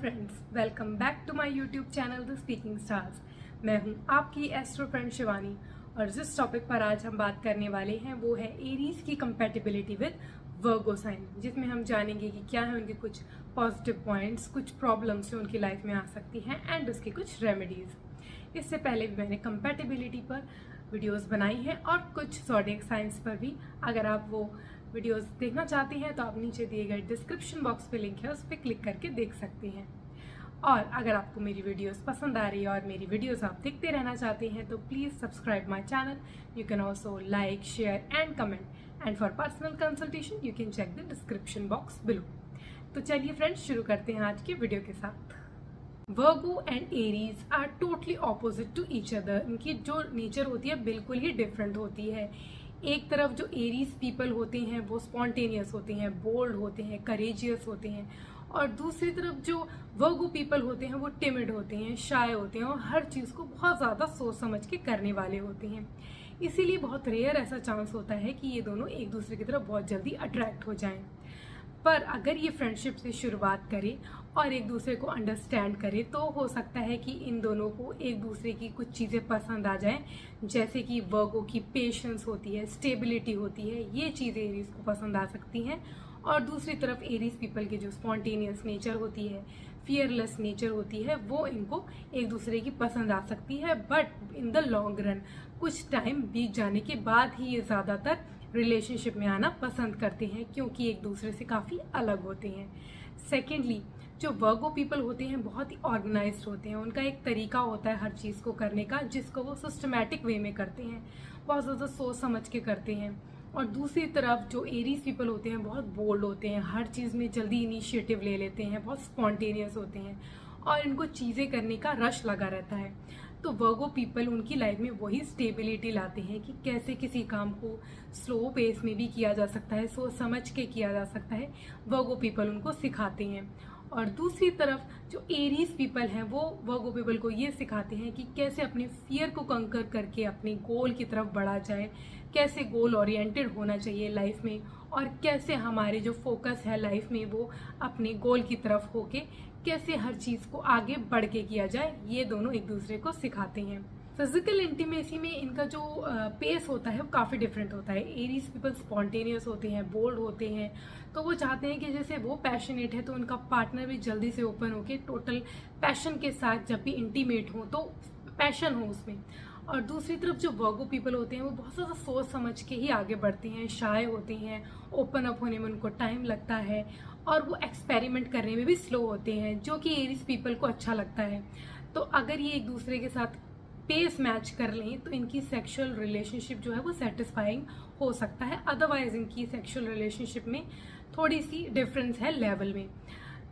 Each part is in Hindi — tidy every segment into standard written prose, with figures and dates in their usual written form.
Friends, welcome back to my YouTube channel the speaking stars. मैं हूं आपकी एस्ट्रो फ्रेंड शिवानी और जिस टॉपिक पर आज हम बात करने वाले हैं वो है एरीज की कंपैटिबिलिटी विद वर्गो साइन, जिसमें हम जानेंगे कि क्या है उनके कुछ पॉजिटिव पॉइंट्स, कुछ प्रॉब्लम्स जो उनकी लाइफ में आ सकती हैं एंड उसकी कुछ रेमेडीज। इससे पहले भी मैंने कंपैटिबिलिटी पर वीडियोस बनाई हैं और कुछ ज़ोडिएक साइंस पर भी। अगर आप वो वीडियोस देखना चाहते हैं तो आप नीचे दिए गए डिस्क्रिप्शन बॉक्स पे लिंक है, उस पर क्लिक करके देख सकते हैं। और अगर आपको मेरी वीडियोस पसंद आ रही है और मेरी वीडियोस आप देखते रहना चाहते हैं तो please subscribe my channel. You can also like, share and comment and for personal consultation you can check the description box below. तो चलिए फ्रेंड्स, शुरू करते हैं आज के वीडियो के साथ। Virgo and Aries are totally opposite to each other. इनकी जो नेचर होती है बिल्कुल ही डिफरेंट होती है। एक तरफ जो एरीज पीपल होते हैं वो स्पॉन्टेनियस होते हैं, बोल्ड होते हैं, करेजियस होते हैं, और दूसरी तरफ जो वर्गो पीपल होते हैं वो टिमिड होते हैं, शाय होते हैं और हर चीज़ को बहुत ज़्यादा सोच समझ के करने वाले होते हैं। इसीलिए बहुत रेयर ऐसा चांस होता है कि ये दोनों एक दूसरे की तरफ बहुत जल्दी अट्रैक्ट हो जाएं। पर अगर ये फ्रेंडशिप से शुरुआत करे और एक दूसरे को अंडरस्टैंड करे तो हो सकता है कि इन दोनों को एक दूसरे की कुछ चीज़ें पसंद आ जाएं, जैसे कि वर्गो की पेशेंस होती है, स्टेबिलिटी होती है, ये चीज़ें एरीज को पसंद आ सकती हैं। और दूसरी तरफ एरीज पीपल की जो स्पॉन्टेनियस नेचर होती है, फियरलेस नेचर होती है, वो इनको एक दूसरे की पसंद आ सकती है। But in the long run कुछ टाइम बीत जाने के बाद ही ये ज़्यादातर रिलेशनशिप में आना पसंद करते हैं, क्योंकि एक दूसरे से काफ़ी अलग होते हैं। सेकेंडली, जो वर्गो पीपल होते हैं बहुत ही ऑर्गेनाइज्ड होते हैं। उनका एक तरीका होता है हर चीज़ को करने का, जिसको वो सिस्टमैटिक वे में करते हैं, बहुत ज़्यादा सोच समझ के करते हैं। और दूसरी तरफ जो एरीज पीपल होते हैं बहुत बोल्ड होते हैं, हर चीज़ में जल्दी इनिशिएटिव ले लेते हैं, बहुत स्पॉन्टेनियस होते हैं और इनको चीज़ें करने का रश लगा रहता है। तो वर्गो पीपल उनकी लाइफ में वही स्टेबिलिटी लाते हैं कि कैसे किसी काम को स्लो पेस में भी किया जा सकता है, सोच समझ के किया जा सकता है, वर्गो पीपल उनको सिखाते हैं। और दूसरी तरफ जो एरीज पीपल हैं वो वर्गो पीपल को ये सिखाते हैं कि कैसे अपने फियर को कंकर करके अपने गोल की तरफ बढ़ा जाए, कैसे गोल ओरिएंटेड होना चाहिए लाइफ में, और कैसे हमारे जो फोकस है लाइफ में वो अपने गोल की तरफ होके कैसे हर चीज़ को आगे बढ़ के किया जाए, ये दोनों एक दूसरे को सिखाते हैं। फिजिकल इंटीमेसी में इनका जो पेस होता है वो काफ़ी डिफरेंट होता है। एरीज पीपल स्पॉन्टेनियस होते हैं, बोल्ड होते हैं, तो वो चाहते हैं कि जैसे वो पैशनेट है तो उनका पार्टनर भी जल्दी से ओपन होके टोटल पैशन के साथ जब भी इंटीमेट हो तो पैशन हो उसमें। और दूसरी तरफ जो वर्गो पीपल होते हैं वो बहुत ज़्यादा सोच समझ के ही आगे बढ़ते हैं, शाय होते हैं, ओपन अप होने में उनको टाइम लगता है और वो एक्सपेरिमेंट करने में भी स्लो होते हैं, जो कि एरीज पीपल को अच्छा लगता है। तो अगर ये एक दूसरे के साथ पेस मैच कर लें तो इनकी सेक्सुअल रिलेशनशिप जो है वो सेटिस्फाइंग हो सकता है। अदरवाइज इनकी सेक्सुअल रिलेशनशिप में थोड़ी सी डिफरेंस है लेवल में।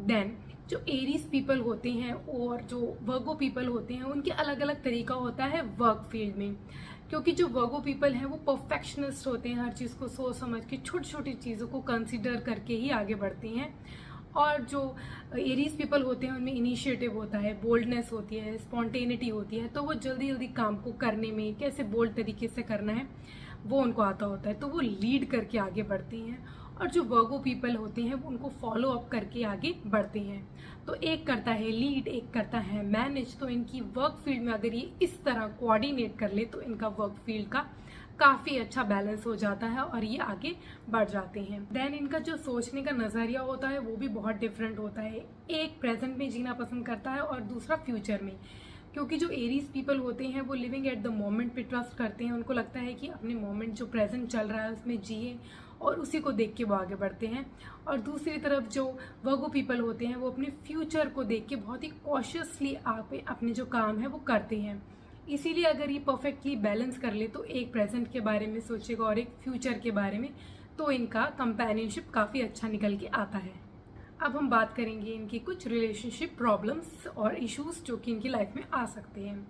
देन जो एरीज पीपल होते हैं और जो वर्गो पीपल होते हैं उनके अलग अलग तरीका होता है वर्क फील्ड में, क्योंकि जो वर्गो पीपल हैं वो परफेक्शनिस्ट होते हैं, हर चीज़ को सोच समझ के छोटी छोटी चीज़ों को कंसिडर करके ही आगे बढ़ते हैं। और जो एरीज पीपल होते हैं उनमें इनिशिएटिव होता है, बोल्डनेस होती है, स्पॉन्टेनिटी होती है, तो वो जल्दी जल्दी काम को करने में कैसे बोल्ड तरीके से करना है वो उनको आता होता है, तो वो लीड करके आगे बढ़ते हैं। और जो वर्गो पीपल होते हैं वो उनको फॉलो अप करके आगे बढ़ते हैं। तो एक करता है लीड, एक करता है मैनेज। तो इनकी वर्क फील्ड में अगर ये इस तरह कोऑर्डिनेट कर ले तो इनका वर्क फील्ड का काफ़ी अच्छा बैलेंस हो जाता है और ये आगे बढ़ जाते हैं। देन इनका जो सोचने का नज़रिया होता है वो भी बहुत डिफरेंट होता है। एक प्रेजेंट में जीना पसंद करता है और दूसरा फ्यूचर में, क्योंकि जो एरीज पीपल होते हैं वो लिविंग एट द मोमेंट पे ट्रस्ट करते हैं। उनको लगता है कि अपने मोमेंट जो प्रेजेंट चल रहा है उसमें जिए और उसी को देख के वो आगे बढ़ते हैं। और दूसरी तरफ जो वर्गो पीपल होते हैं वो अपने फ्यूचर को देख के बहुत ही कॉशियसली अपने जो काम है वो करते हैं। इसीलिए अगर ये परफेक्टली बैलेंस कर ले तो एक प्रेजेंट के बारे में सोचेगा और एक फ्यूचर के बारे में, तो इनका कंपेनियनशिप काफ़ी अच्छा निकल के आता है। अब हम बात करेंगे इनकी कुछ रिलेशनशिप प्रॉब्लम्स और इश्यूज जो कि इनकी लाइफ में आ सकते हैं।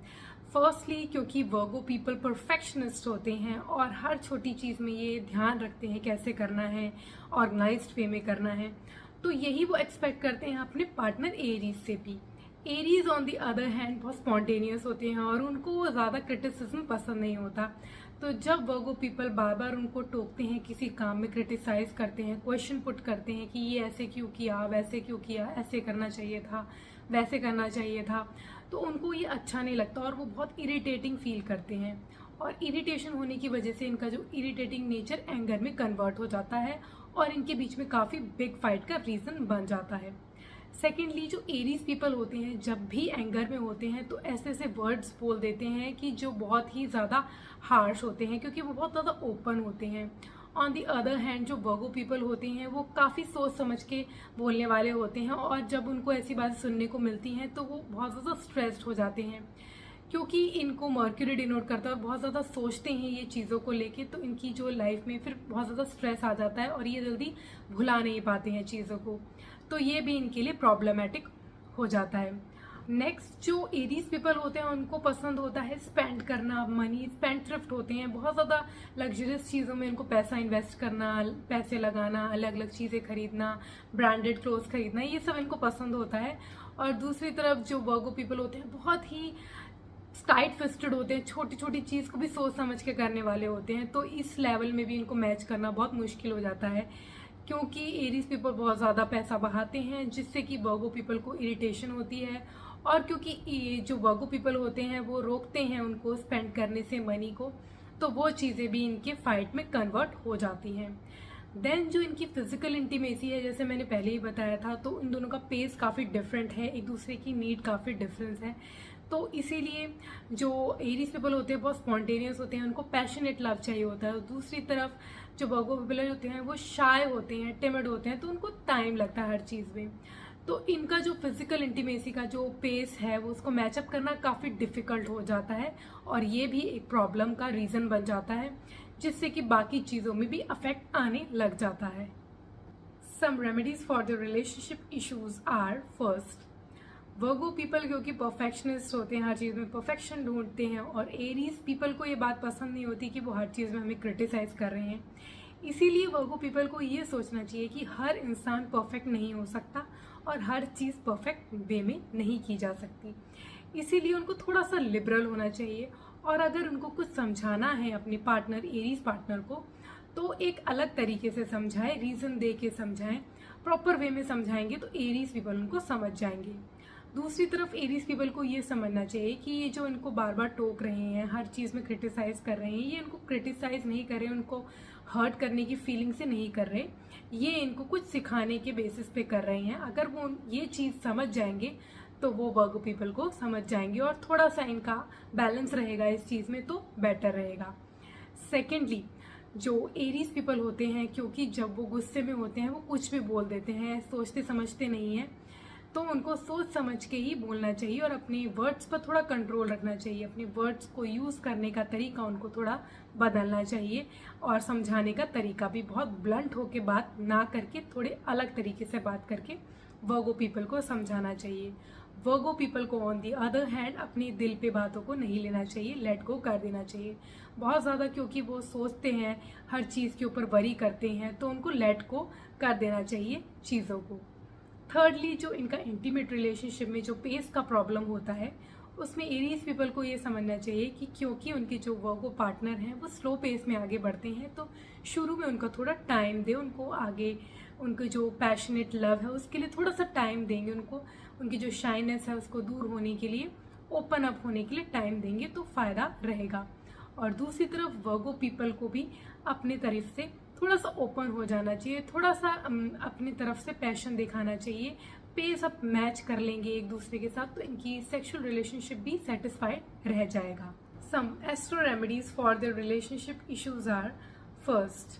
फर्स्टली, क्योंकि वर्गो पीपल परफेक्शनिस्ट होते हैं और हर छोटी चीज़ में ये ध्यान रखते हैं कैसे करना है, ऑर्गेनाइज्ड वे में करना है, तो यही वो एक्सपेक्ट करते हैं अपने पार्टनर एरीज से भी। Aries on the other hand बहुत स्पॉन्टेनियस होते हैं और उनको ज़्यादा क्रिटिसिज्म पसंद नहीं होता। तो जब वर्गो पीपल बार बार उनको टोकते हैं, किसी काम में क्रिटिसाइज करते हैं, क्वेश्चन पुट करते हैं कि ये ऐसे क्यों किया, वैसे क्यों किया, ऐसे करना चाहिए था, वैसे करना चाहिए था, तो उनको ये अच्छा नहीं लगता और वो बहुत इरिटेटिंग फील करते हैं। और इरिटेशन होने की वजह से इनका जो इरिटेटिंग नेचर एंगर में कन्वर्ट हो जाता है और इनके बीच में काफ़ी बिग फाइट का रीज़न बन जाता है। सेकेंडली, जो एरीज पीपल होते हैं जब भी एंगर में होते हैं तो ऐसे ऐसे वर्ड्स बोल देते हैं कि जो बहुत ही ज़्यादा हार्श होते हैं, क्योंकि वो बहुत ज़्यादा ओपन होते हैं। ऑन दी अदर हैंड जो वर्गो पीपल होते हैं वो काफ़ी सोच समझ के बोलने वाले होते हैं, और जब उनको ऐसी बातें सुनने को मिलती हैं तो वो बहुत ज़्यादा स्ट्रेस्ड हो जाते हैं, क्योंकि इनको मर्क्यूरी डिनोट करता है और बहुत ज़्यादा सोचते हैं ये चीज़ों को लेके, तो इनकी जो लाइफ में फिर बहुत ज़्यादा स्ट्रेस आ जाता है और ये जल्दी भुला नहीं पाते हैं चीज़ों को, तो ये भी इनके लिए प्रॉब्लमेटिक हो जाता है। नेक्स्ट, जो एरीज पीपल होते हैं उनको पसंद होता है स्पेंड करना, मनी, स्पेंड थ्रिफ्ट होते हैं, बहुत ज़्यादा लग्जरियस चीज़ों में इनको पैसा इन्वेस्ट करना, पैसे लगाना, अलग अलग चीज़ें खरीदना, ब्रांडेड क्लोथ्स खरीदना, ये सब इनको पसंद होता है। और दूसरी तरफ जो वर्गो पीपल होते हैं बहुत ही टाइट फिस्टेड होते हैं, छोटी छोटी चीज़ को भी सोच समझ के करने वाले होते हैं, तो इस लेवल में भी इनको मैच करना बहुत मुश्किल हो जाता है, क्योंकि एरीज पीपल बहुत ज़्यादा पैसा बहाते हैं जिससे कि वर्गो पीपल को इरिटेशन होती है, और क्योंकि जो वर्गो पीपल होते हैं वो रोकते हैं उनको स्पेंड करने से मनी को, तो वो चीज़ें भी इनके फाइट में कन्वर्ट हो जाती हैं। देन जो इनकी फिजिकल इंटीमेसी है, जैसे मैंने पहले ही बताया था, तो इन दोनों का पेस काफ़ी डिफरेंट है, एक दूसरे की नीड काफ़ी डिफरेंस है, तो इसीलिए जो एरीज पीपल होते हैं बहुत स्पॉन्टेनियस होते हैं, उनको पैशनेट लव चाहिए होता है। और दूसरी तरफ जो वर्गो पीपल होते हैं वो शाय होते हैं, टिमिड होते हैं, तो उनको टाइम लगता है हर चीज़ में, तो इनका जो फिजिकल इंटीमेसी का जो पेस है वो उसको मैचअप करना काफ़ी डिफिकल्ट हो जाता है, और ये भी एक प्रॉब्लम का रीज़न बन जाता है, जिससे कि बाकी चीज़ों में भी अफेक्ट आने लग जाता है। Some remedies for the relationship issues are, first, Virgo people क्योंकि परफेक्शनिस्ट होते हैं, हर चीज़ में परफेक्शन ढूंढते हैं, और एरीज पीपल को ये बात पसंद नहीं होती कि वो हर चीज़ में हमें क्रिटिसाइज कर रहे हैं, इसीलिए वर्गो पीपल को ये सोचना चाहिए कि हर इंसान परफेक्ट नहीं हो सकता और हर चीज़ परफेक्ट वे में नहीं की जा सकती, इसीलिए उनको थोड़ा सा लिबरल होना चाहिए, और अगर उनको कुछ समझाना है अपने पार्टनर, एरीज पार्टनर को, तो एक अलग तरीके से समझाएं, रीज़न दे के समझाएं, प्रॉपर वे में समझाएंगे तो एरीज पीपल उनको समझ जाएंगे। दूसरी तरफ एरीज पीपल को ये समझना चाहिए कि ये जो इनको बार बार टोक रहे हैं, हर चीज़ में क्रिटिसाइज कर रहे हैं, ये इनको क्रिटिसाइज नहीं कर रहे, उनको हर्ट करने की फीलिंग से नहीं कर रहे, ये इनको कुछ सिखाने के बेसिस पे कर रहे हैं। अगर वो ये चीज़ समझ जाएंगे तो वो वर्गो पीपल को समझ जाएंगे और थोड़ा सा इनका बैलेंस रहेगा इस चीज़ में, तो बेटर रहेगा। सेकेंडली, जो एरीज पीपल होते हैं क्योंकि जब वो गुस्से में होते हैं वो कुछ भी बोल देते हैं, सोचते समझते नहीं हैं, तो उनको सोच समझ के ही बोलना चाहिए और अपने वर्ड्स पर थोड़ा कंट्रोल रखना चाहिए, अपने वर्ड्स को यूज़ करने का तरीका उनको थोड़ा बदलना चाहिए, और समझाने का तरीका भी बहुत ब्लंट होके बात ना करके थोड़े अलग तरीके से बात करके वर्गो पीपल को समझाना चाहिए। वर्गो पीपल को ऑन दी अदर हैंड अपने दिल पे बातों को नहीं लेना चाहिए, लेट गो कर देना चाहिए बहुत ज़्यादा, क्योंकि वो सोचते हैं हर चीज़ के ऊपर वरी करते हैं, तो उनको लेट गो कर देना चाहिए चीज़ों को। थर्डली, जो इनका इंटीमेट रिलेशनशिप में जो पेस का प्रॉब्लम होता है, उसमें एरीज पीपल को ये समझना चाहिए कि क्योंकि उनके जो वर्गो पार्टनर हैं वो स्लो पेस में आगे बढ़ते हैं, तो शुरू में उनका थोड़ा टाइम दे, उनको आगे उनके जो पैशनेट लव है उसके लिए थोड़ा सा टाइम देंगे, उनको उनकी जो शाइनेस है उसको दूर होने के लिए, ओपन अप होने के लिए टाइम देंगे तो फ़ायदा रहेगा। और दूसरी तरफ वर्गो पीपल को भी अपने तरफ से थोड़ा सा ओपन हो जाना चाहिए, थोड़ा सा अपनी तरफ से पैशन दिखाना चाहिए, पेस अप मैच कर लेंगे एक दूसरे के साथ तो इनकी सेक्सुअल रिलेशनशिप भी सेटिस्फाइड रह जाएगा। Some astro remedies for the relationship issues are, first,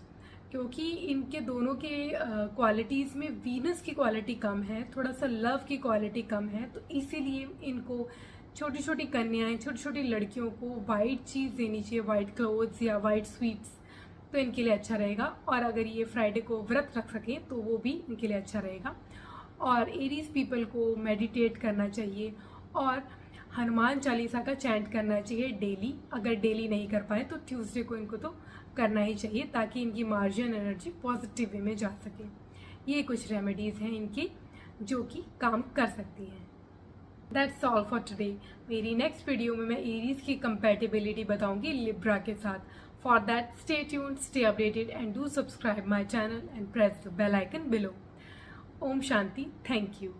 क्योंकि इनके दोनों के क्वालिटीज़ में वीनस की क्वालिटी कम है, थोड़ा सा लव की क्वालिटी कम है, तो इसीलिए इनको छोटी छोटी कन्याएं, छोटी छोटी लड़कियों को वाइट चीज़ देनी चाहिए, वाइट क्लोथ्स या वाइट स्वीट्स, तो इनके लिए अच्छा रहेगा। और अगर ये फ्राइडे को व्रत रख सकें तो वो भी इनके लिए अच्छा रहेगा। और एरीज पीपल को मेडिटेट करना चाहिए और हनुमान चालीसा का चैंट करना चाहिए डेली, अगर डेली नहीं कर पाए तो ट्यूसडे को इनको तो करना ही चाहिए, ताकि इनकी मार्जिन एनर्जी पॉजिटिव वे में जा सके। ये कुछ रेमेडीज़ हैं इनकी जो कि काम कर सकती हैं। That's all for today. मेरी नेक्स्ट वीडियो में मैं एरीज की कंपैटिबिलिटी बताऊंगी लिब्रा के साथ। For that, stay tuned, stay updated, and do subscribe my channel and press the bell icon below. Om Shanti. Thank you.